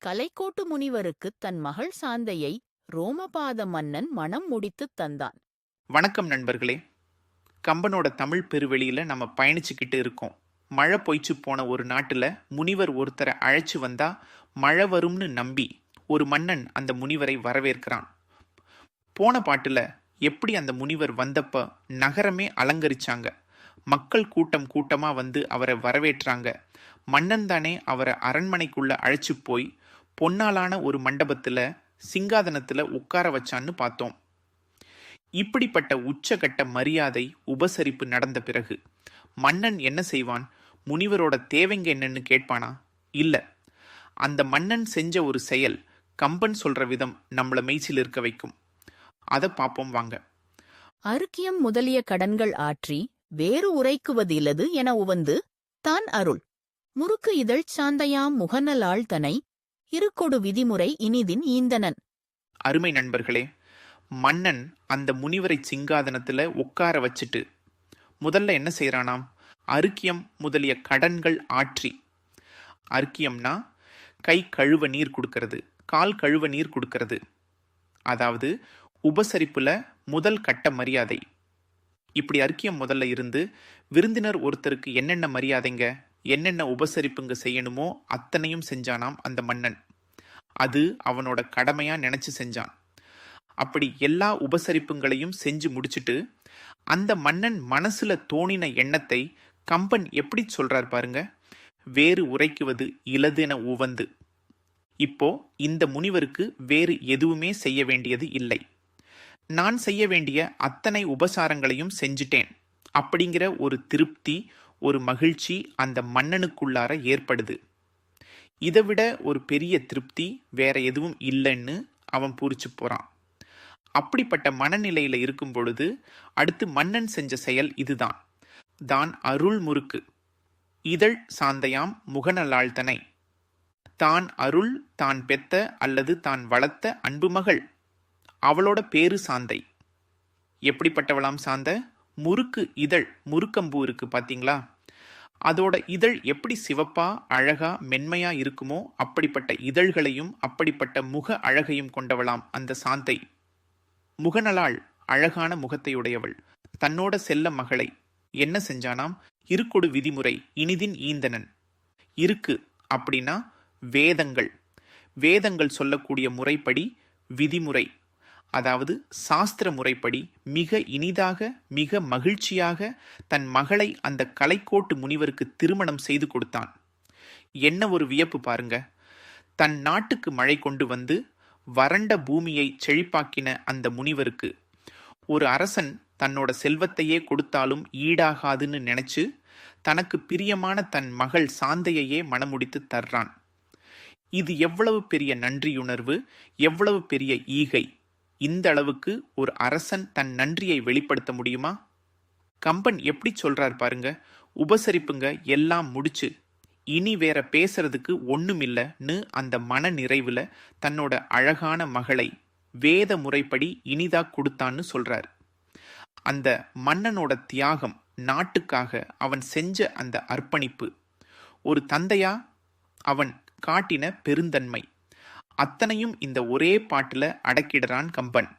கலைக்கோட்டு முனிவருக்குத் தன் மகள் சாந்தையை ரோமபாத மன்னன் மணம் முடித்துத் தந்தான். வணக்கம் நண்பர்களே. கம்பனோட தமிழ் பெருவெளியில நம்ம பயணிச்சுக்கிட்டு இருக்கோம். மழை பொய்ச்சு போன ஒரு நாட்டுல முனிவர் ஒருத்தரை அழைச்சு வந்தா மழை வரும்னு நம்பி ஒரு மன்னன் அந்த முனிவரை வரவேற்கிறான். போன பாட்டுல எப்படி அந்த முனிவர் வந்தப்ப நகரமே அலங்கரிச்சாங்க. மக்கள் கூட்டம் கூட்டமா வந்து அவரை வரவேற்றாங்க. மன்னன் தானே அவரை அரண்மனைக்குள்ள அழைச்சு போய் பொன்னாலான ஒரு மண்டபத்துல சிங்காதனத்துல உட்கார வச்சான்னு பார்த்தோம். இப்படிப்பட்ட உச்சகட்ட மரியாதை உபசரிப்பு நடந்த பிறகு மன்னன் என்ன செய்வான்? முனிவரோட தேவைங்க என்னன்னு கேட்பானா? இல்ல. அந்த மன்னன் செஞ்ச ஒரு செயல் கம்பன் சொல்ற விதம் நம்மள மெய்சில் இருக்க வைக்கும். அதை பார்ப்போம் வாங்க. அருக்கியம் முதலிய கடன்கள் ஆற்றி வேறு உரைக்குவதிலது என உவந்து தான் அருள் முறுக்கு இதழ் சாந்தையாம் முகநலாள் தனை இருக்கொடு விதிமுறை இனிதின் ஈந்தனன். அருமை நண்பர்களே, மன்னன் அந்த முனிவரை சிங்காதனத்துல உட்கார வச்சுட்டு முதல்ல என்ன செய்யறானாம்? அருக்கியம் முதலிய கடன்கள் ஆற்றி. அருக்கியம்னா கை கழுவ நீர் கொடுக்கறது, கால் கழுவ நீர் கொடுக்கறது. அதாவது உபசரிப்புல முதல் கட்ட மரியாதை. இப்படி அருக்கியம் முதல்ல இருந்து விருந்தினர் ஒருத்தருக்கு என்னென்ன மரியாதைங்க, என்னென்ன உபசரிப்புங்க செய்யணுமோ அத்தனையும் செஞ்சானாம் அந்த மன்னன். அது அவனோட கடமையா நினைச்சு செஞ்சான். அப்படி எல்லா உபசரிப்புங்களையும் செஞ்சு முடிச்சுட்டு அந்த மன்னன் மனசுல தோணின எண்ணத்தை கம்பன் எப்படி சொல்றார் பாருங்க. வேறு உரைக்குவது இலதென உவந்து. இப்போ இந்த முனிவருக்கு வேறு எதுவுமே செய்ய வேண்டியது இல்லை. நான் செய்ய வேண்டிய அத்தனை உபசாரங்களையும் செஞ்சிட்டேன் அப்படிங்கிற ஒரு திருப்தி, ஒரு மகிழ்ச்சி அந்த மன்னனுக்குள்ளார ஏற்படுது. இதை விட ஒரு பெரிய திருப்தி வேற எதுவும் இல்லைன்னு அவன் பூரிச்சு போறான். அப்படிப்பட்ட மனநிலையில இருக்கும் பொழுது அடுத்து மன்னன் செஞ்ச செயல் இதுதான். தான் அருள் முறுக்கு இதழ் சாந்தையாம் முகநலாழ்த்தனை. தான் அருள், தான் பெத்த அல்லது தான் வளர்த்த அன்பு மகள், அவளோட பேரு சாந்தை. எப்படிப்பட்டவளாம் சாந்த? முறுக்கு இதழ், முறுக்கம்பூ இருக்கு பாத்தீங்களா? அதோட இதழ் எப்படி சிவப்பா அழகா மென்மையா இருக்குமோ அப்படிப்பட்ட இதழ்களையும் அப்படிப்பட்ட முக அழகையும் கொண்டவளாம் அந்த சாந்தை. முகநலாள், அழகான முகத்தையுடையவள். தன்னோட செல்ல மகளை என்ன செஞ்சானாம்? இருக்கொடு விதிமுறை இனிதின் ஈந்தனன். இருக்கு அப்படின்னா வேதங்கள். வேதங்கள் சொல்லக்கூடிய முறைப்படி விதிமுறை, அதாவது சாஸ்திர முறைப்படி மிக இனிதாக மிக மகிழ்ச்சியாக தன் மகளை அந்த கலைக்கோட்டு முனிவருக்கு திருமணம் செய்து கொடுத்தான். என்ன ஒரு வியப்பு பாருங்க. தன் நாட்டுக்கு மழை கொண்டு வந்து வறண்ட பூமியை செழிப்பாக்கின அந்த முனிவருக்கு ஒரு அரசன் தன்னோட செல்வத்தையே கொடுத்தாலும் ஈடாகாதுன்னு நினைச்சு தனக்கு பிரியமான தன் மகள் சாந்தையையே மணமுடித்து தர்றான். இது எவ்வளவு பெரிய நன்றியுணர்வு, எவ்வளவு பெரிய ஈகை! இந்த அளவுக்கு ஒரு அரசன் தன் நன்றியை வெளிப்படுத்த முடியுமா? கம்பன் எப்படி சொல்றார் பாருங்க. உபசரிப்புங்க எல்லாம் முடிச்சு இனி வேற பேசுறதுக்கு ஒண்ணுமில்லன்னு அந்த மன நிறைவுல தன்னோட அழகான மகளை வேத முறைப்படி இனிதா கொடுத்தான்னு சொல்றார். அந்த மன்னனோட தியாகம், நாட்டுக்காக அவன் செஞ்ச அந்த அர்ப்பணிப்பு, ஒரு தந்தையா அவன் காட்டின பெருந்தன்மை, அத்தனையும் இந்த ஒரே பாட்டுல அடக்கிடுறான் கம்பன்.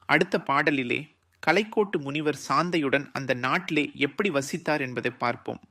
அடுத்த பாடலிலே கலைக்கோட்டு முனிவர் சாந்தையுடன் அந்த நாட்டிலே எப்படி வசித்தார் என்பதை பார்ப்போம்.